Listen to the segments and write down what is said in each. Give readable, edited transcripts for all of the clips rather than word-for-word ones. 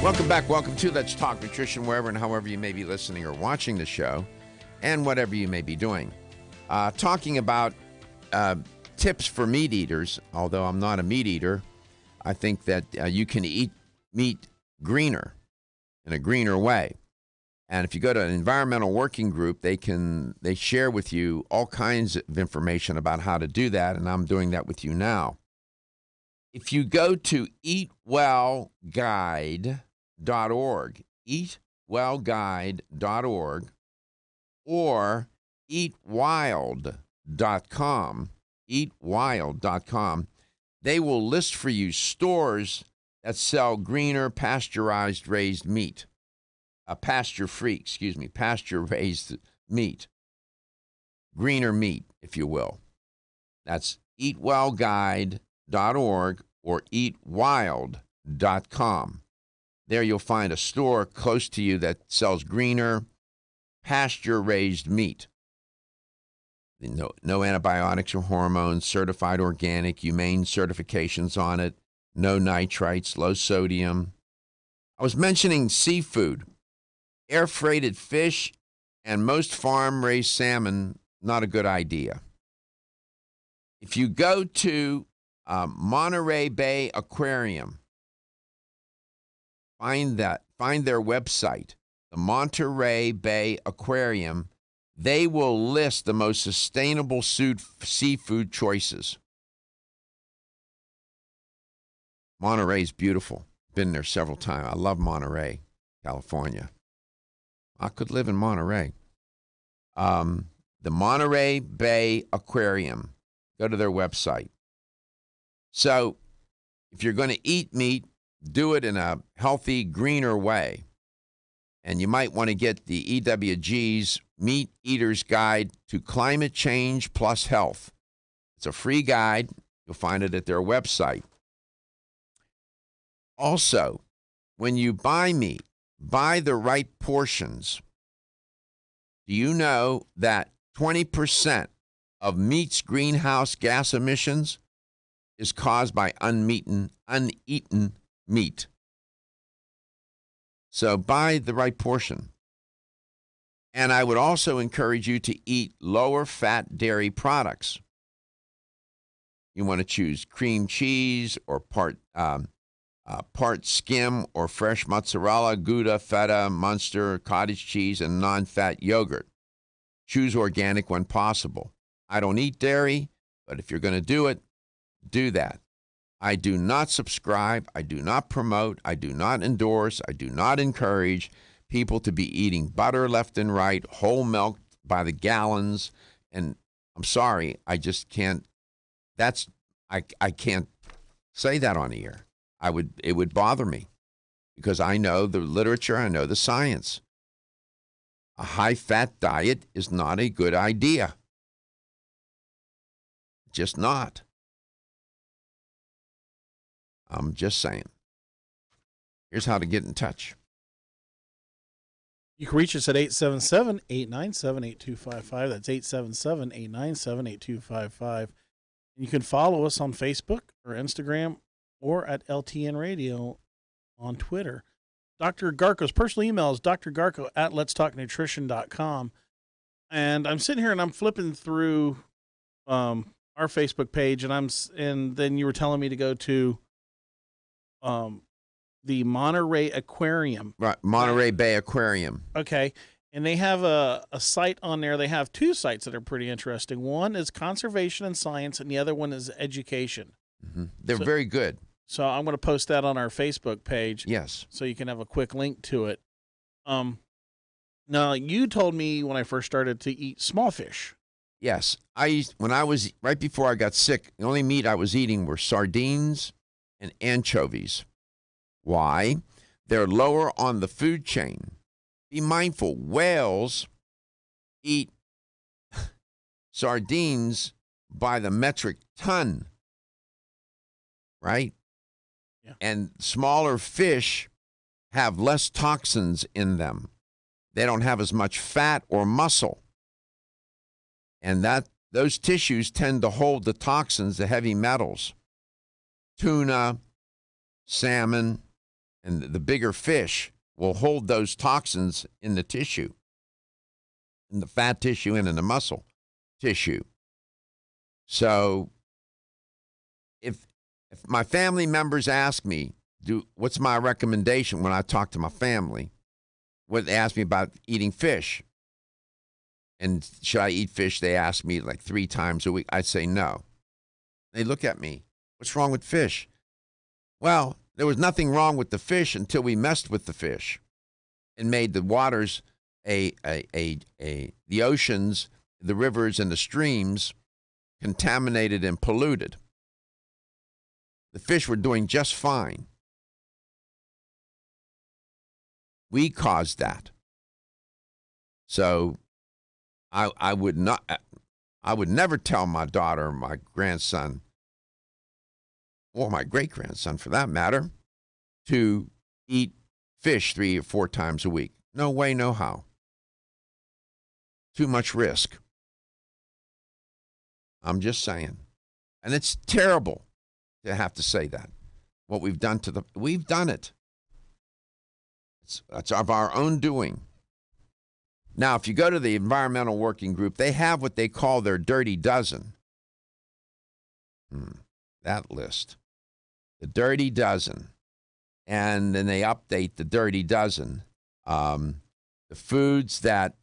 Welcome back. Welcome to Let's Talk Nutrition, wherever and however you may be listening or watching the show, and whatever you may be doing. Talking about tips for meat eaters. Although I'm not a meat eater, I think that you can eat meat greener, in a greener way. And if you go to an environmental working group, they share with you all kinds of information about how to do that, and I'm doing that with you now. If you go to eatwellguide.org, eatwellguide.org, or eatwild.com, they will list for you stores that sell greener pasteurized raised meat, pasture-raised meat, greener meat, if you will. That's eatwellguide.org or eatwild.com. There you'll find a store close to you that sells greener, pasture-raised meat. No antibiotics or hormones, certified organic, humane certifications on it, no nitrites, low sodium. I was mentioning seafood. Air-freighted fish and most farm-raised salmon, not a good idea. If you go to Monterey Bay Aquarium, find their website, the Monterey Bay Aquarium. They will list the most sustainable seafood choices. Monterey's beautiful. Been there several times. I love Monterey, California. I could live in Monterey. The Monterey Bay Aquarium. Go to their website. So if you're going to eat meat, do it in a healthy, greener way. And you might want to get the EWG's Meat Eater's Guide to Climate Change Plus Health. It's a free guide. You'll find it at their website. Also, when you buy meat, buy the right portions. Do you know that 20% of meat's greenhouse gas emissions is caused by uneaten meat? So buy the right portion. And I would also encourage you to eat lower fat dairy products. You want to choose cream cheese or part skim or fresh mozzarella, Gouda, feta, Munster, cottage cheese, and non-fat yogurt. Choose organic when possible. I don't eat dairy, but if you're going to do it, do that. I do not subscribe, I do not promote, I do not endorse, I do not encourage people to be eating butter left and right, whole milk by the gallons, and I'm sorry, I just can't, I can't say that on the air. It would bother me because I know the literature, I know the science. A high-fat diet is not a good idea. Just not. I'm just saying. Here's how to get in touch. You can reach us at 877-897-8255. That's 877-897-8255. And you can follow us on Facebook or Instagram or at LTN Radio on Twitter. Dr. Garko's personal email is drgarko@letstalknutrition.com. And I'm sitting here and I'm flipping through our Facebook page, and then you were telling me to go to the Monterey Aquarium. Right, Monterey Bay Aquarium. Okay. And they have a site on there. They have two sites that are pretty interesting. One is conservation and science, and the other one is education. Mm-hmm. They're very good. So I'm going to post that on our Facebook page. Yes. So you can have a quick link to it. Now, you told me when I first started to eat small fish. Yes. When I was, right before I got sick, the only meat I was eating were sardines and anchovies. Why? They're lower on the food chain. Be mindful, whales eat sardines by the metric ton, right? Yeah. And smaller fish have less toxins in them. They don't have as much fat or muscle. And those tissues tend to hold the toxins, the heavy metals. Tuna, salmon, And the bigger fish will hold those toxins in the tissue, in the fat tissue and in the muscle tissue. So if my family members ask me, what's my recommendation when I talk to my family, when they ask me about eating fish, and should I eat fish, they ask me like 3 times a week, I say no. They look at me, what's wrong with fish? Well, there was nothing wrong with the fish until we messed with the fish and made the waters, the oceans, the rivers, and the streams contaminated and polluted. The fish were doing just fine. We caused that. So I would never tell my daughter or my grandson, or my great-grandson for that matter, to eat fish 3 or 4 times a week. No way, no how. Too much risk. I'm just saying. And it's terrible to have to say that. What we've done we've done it. It's of our own doing. Now, if you go to the Environmental Working Group, they have what they call their Dirty Dozen. That list. The Dirty Dozen. And then they update the Dirty Dozen. The foods that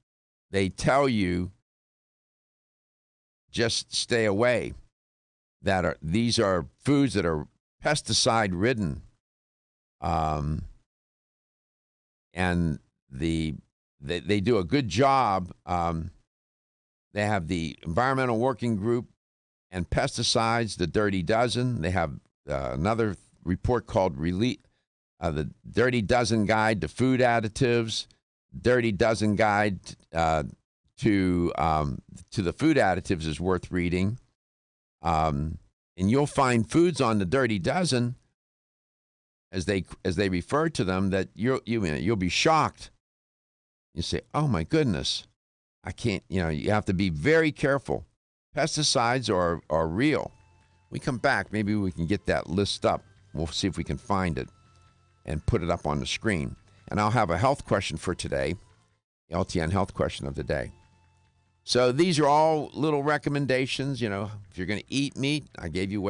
they tell you just stay away. These are foods that are pesticide ridden. And they do a good job. They have the Environmental Working Group and pesticides, the Dirty Dozen. They have another report called the Dirty Dozen Guide to Food Additives, Dirty Dozen Guide to the Food Additives is worth reading. And you'll find foods on the Dirty Dozen, as they refer to them, that you'll be shocked. You say, "Oh my goodness, I can't." You have to be very careful. Pesticides are real. We come back, maybe we can get that list up. We'll see if we can find it and put it up on the screen. And I'll have a health question for today, LTN health question of the day. So these are all little recommendations. If you're going to eat meat, I gave you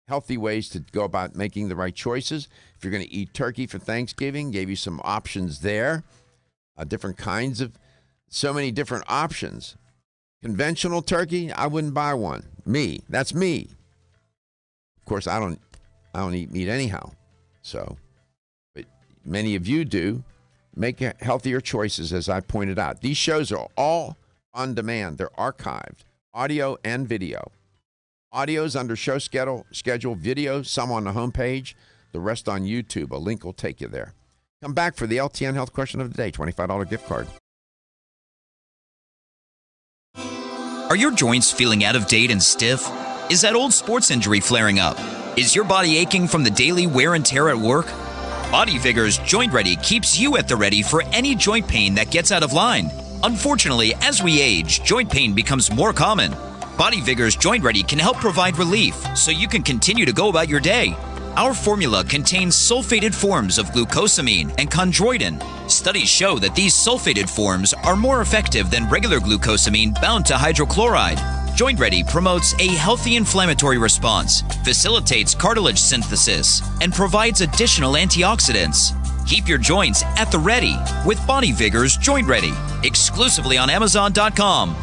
healthy ways to go about making the right choices. If you're going to eat turkey for Thanksgiving, gave you some options there. Different kinds of, so many different options. Conventional turkey, I wouldn't buy one. That's me. Of course, I don't eat meat anyhow. So, but many of you do. Make healthier choices, as I pointed out. These shows are all on demand. They're archived, audio and video. Audio's under show schedule, video, some on the homepage, the rest on YouTube. A link will take you there. Come back for the LTN health question of the day, $25 gift card. Are your joints feeling out of date and stiff? Is that old sports injury flaring up? Is your body aching from the daily wear and tear at work? Body Vigor's Joint Ready keeps you at the ready for any joint pain that gets out of line. Unfortunately, as we age, joint pain becomes more common. Body Vigor's Joint Ready can help provide relief so you can continue to go about your day. Our formula contains sulfated forms of glucosamine and chondroitin. Studies show that these sulfated forms are more effective than regular glucosamine bound to hydrochloride. Joint Ready promotes a healthy inflammatory response, facilitates cartilage synthesis, and provides additional antioxidants. Keep your joints at the ready with Body Vigor's Joint Ready, exclusively on Amazon.com.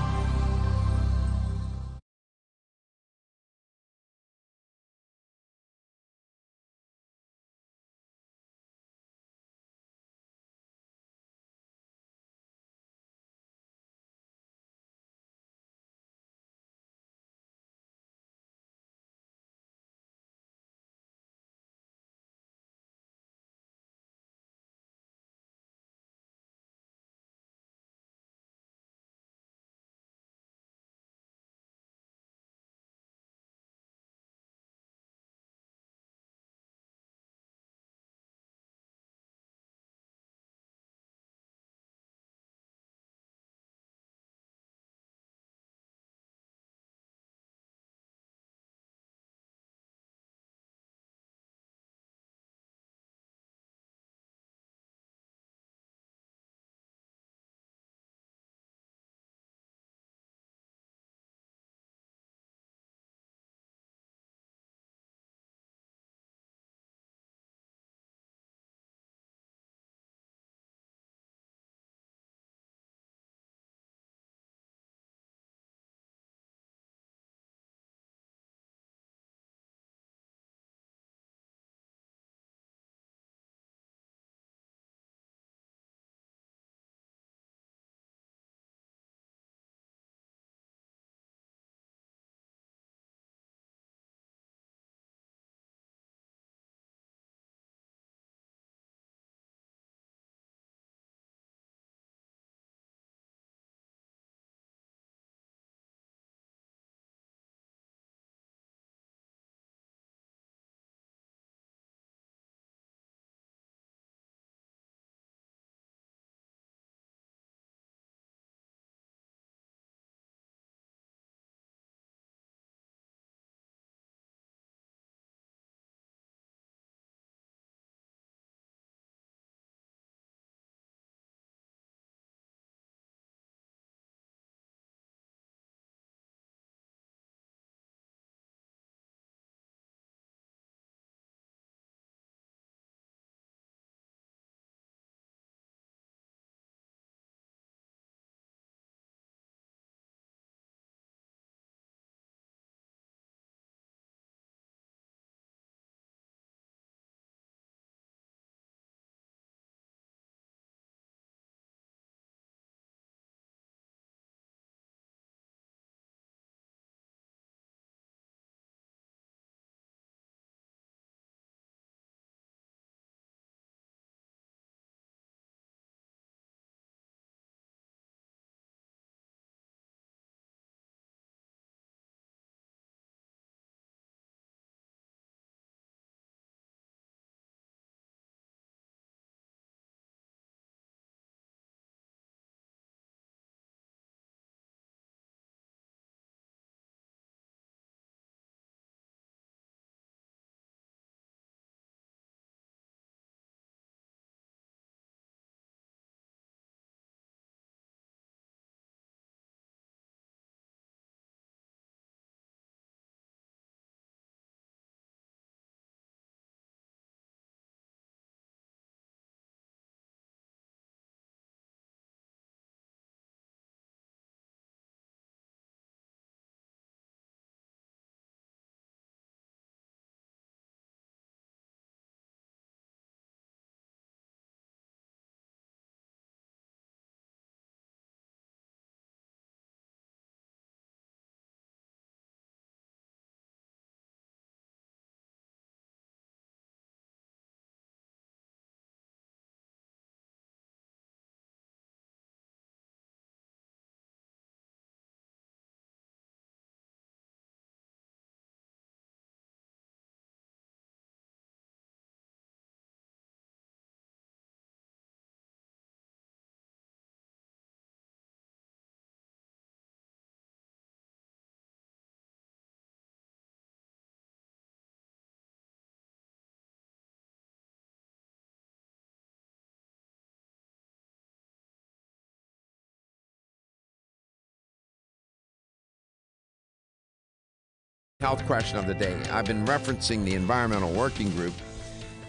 Health question of the day. I've been referencing the Environmental Working Group,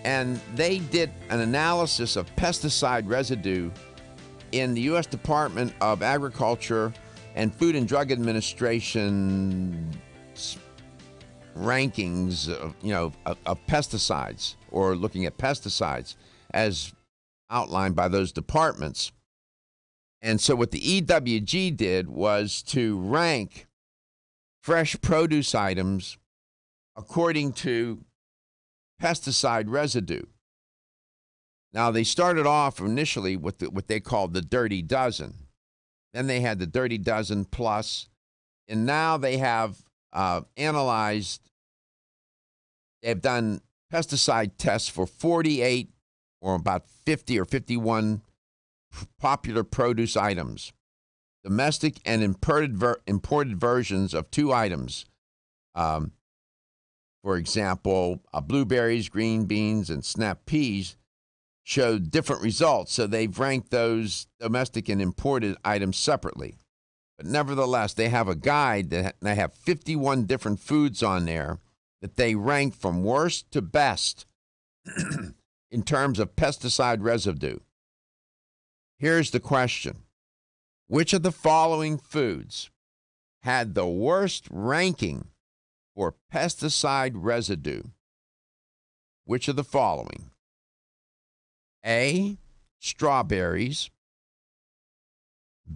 and they did an analysis of pesticide residue in the U.S. Department of Agriculture and Food and Drug Administration rankings of pesticides, or looking at pesticides as outlined by those departments. And so what the EWG did was to rank fresh produce items according to pesticide residue. Now, they started off initially with what they called the Dirty Dozen. Then they had the Dirty Dozen Plus, and now they have analyzed, they've done pesticide tests for 48 or about 50 or 51 popular produce items, domestic and imported versions of 2 items. For example, blueberries, green beans, and snap peas showed different results. So they've ranked those domestic and imported items separately. But nevertheless, they have a guide that they have 51 different foods on there that they rank from worst to best in terms of pesticide residue. Here's the question. Which of the following foods had the worst ranking for pesticide residue? Which of the following? A, strawberries.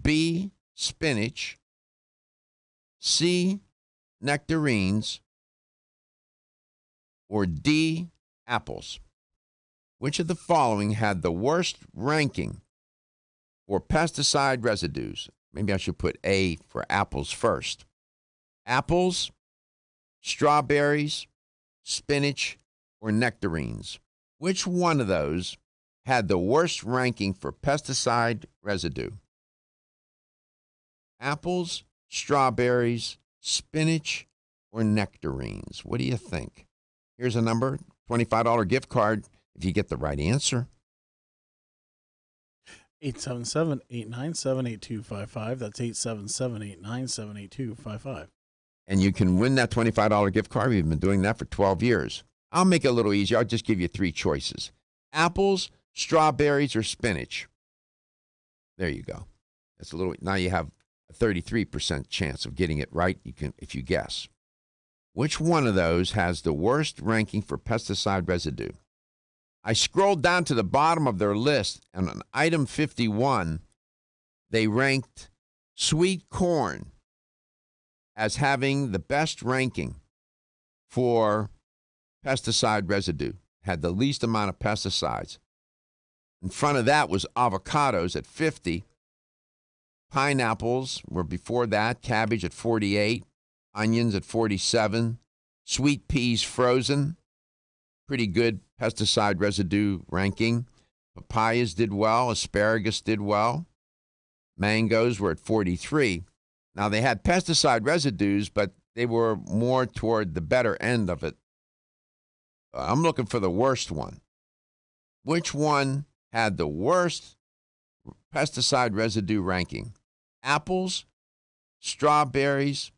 B, spinach. C, nectarines. Or D, apples. Which of the following had the worst ranking for pesticide residues? Maybe I should put A for apples first. Apples, strawberries, spinach, or nectarines. Which one of those had the worst ranking for pesticide residue? Apples, strawberries, spinach, or nectarines? What do you think? Here's a number, $25 gift card if you get the right answer. 877-897-8255. That's 877-897-8255. And you can win that $25 gift card. We've been doing that for 12 years. I'll make it a little easier. I'll just give you 3 choices. Apples, strawberries, or spinach. There you go. That's a little. Now you have a 33% chance of getting it right if you guess. Which one of those has the worst ranking for pesticide residue? I scrolled down to the bottom of their list, and on item 51, they ranked sweet corn as having the best ranking for pesticide residue, had the least amount of pesticides. In front of that was avocados at 50. Pineapples were before that, cabbage at 48, onions at 47, sweet peas frozen, pretty good pesticide residue ranking. Papayas did well, asparagus did well. Mangoes were at 43. Now, they had pesticide residues, but they were more toward the better end of it. I'm looking for the worst one. Which one had the worst pesticide residue ranking? Apples, strawberries,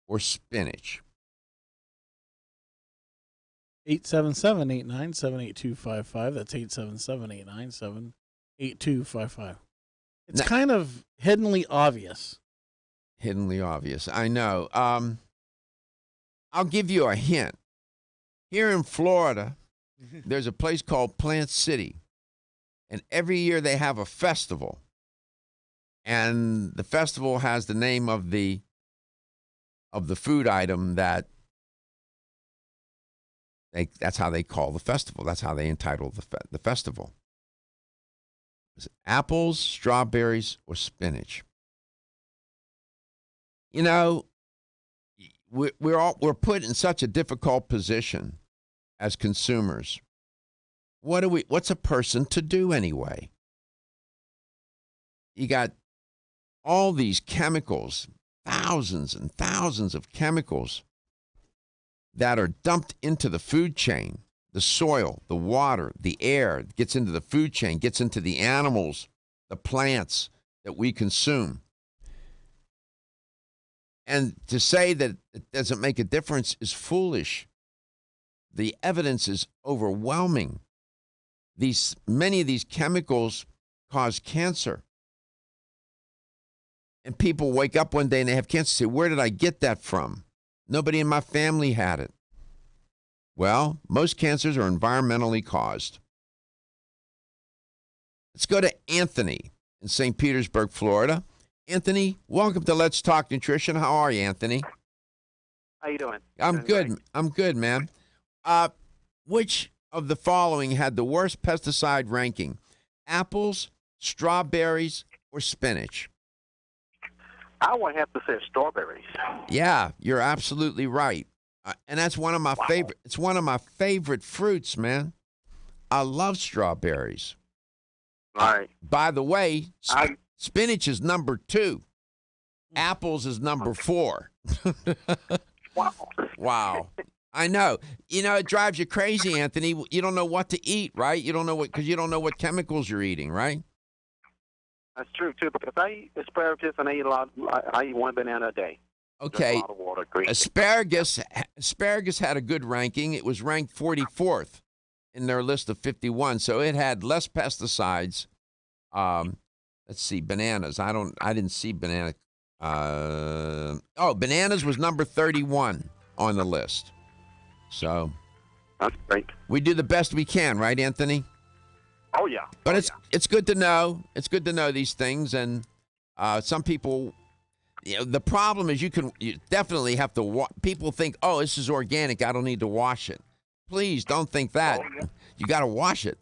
or spinach? 877-897-8255. That's 877-897-8255. It's kind of hiddenly obvious. Hiddenly obvious. I know. I'll give you a hint. Here in Florida, there's a place called Plant City, and every year they have a festival. And the festival has the name of the food item that's how they call the festival. That's how they entitle the festival. Is it apples, strawberries, or spinach? You know, we're put in such a difficult position as consumers. What's a person to do anyway? You got all these chemicals, thousands and thousands of chemicals that are dumped into the food chain, the soil, the water, the air, gets into the food chain, gets into the animals, the plants that we consume. And to say that it doesn't make a difference is foolish. The evidence is overwhelming. Many of these chemicals cause cancer. And people wake up one day and they have cancer and say, where did I get that from? Nobody in my family had it. Well, most cancers are environmentally caused. Let's go to Anthony in St. Petersburg, Florida. Anthony, welcome to Let's Talk Nutrition. How are you, Anthony? How you doing? I'm good. Great. I'm good, man. Which of the following had the worst pesticide ranking? Apples, strawberries, or spinach? I would have to say strawberries. Yeah, you're absolutely right. And that's one of my favorite. It's one of my favorite fruits, man. I love strawberries. Right. By the way, spinach is number 2. Apples is number 4. Wow. Wow. I know. You know, it drives you crazy, Anthony. You don't know what to eat, right? You don't know because you don't know what chemicals you're eating, right? That's true too. Because I eat asparagus and I eat I eat one banana a day. Okay. A lot of water. Green Asparagus had a good ranking. It was ranked 44th in their list of 51, so it had less pesticides. Let's see, bananas. I didn't see banana. Bananas was number 31 on the list. So that's great. We do the best we can, right, Anthony? Oh yeah. But it's good to know. It's good to know these things, and some people. You know, the problem is you definitely have to people think, oh, this is organic, I don't need to wash it. Please don't think that. Oh, yeah. You got to wash it.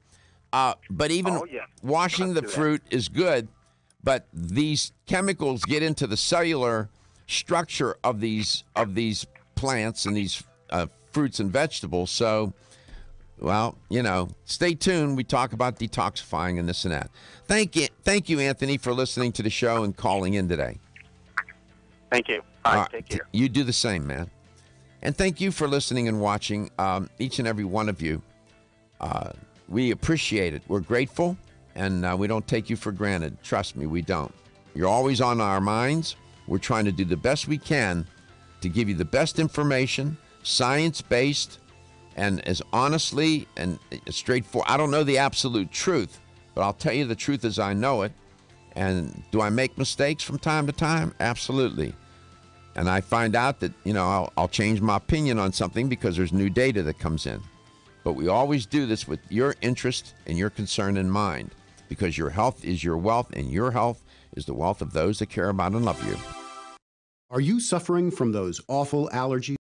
But even washing the fruit is good, but these chemicals get into the cellular structure of these plants and these fruits and vegetables. So, well, you know, stay tuned. We talk about detoxifying and this and that. Thank you, Anthony, for listening to the show and calling in today. Thank you. All right, take care. You do the same, man. And thank you for listening and watching, each and every one of you. We appreciate it. We're grateful, and we don't take you for granted. Trust me, we don't. You're always on our minds. We're trying to do the best we can to give you the best information, science-based, and as honestly and straightforward. I don't know the absolute truth, but I'll tell you the truth as I know it. And do I make mistakes from time to time? Absolutely. And I find out that, you know, I'll change my opinion on something because there's new data that comes in. But we always do this with your interest and your concern in mind, because your health is your wealth, and your health is the wealth of those that care about and love you. Are you suffering from those awful allergies?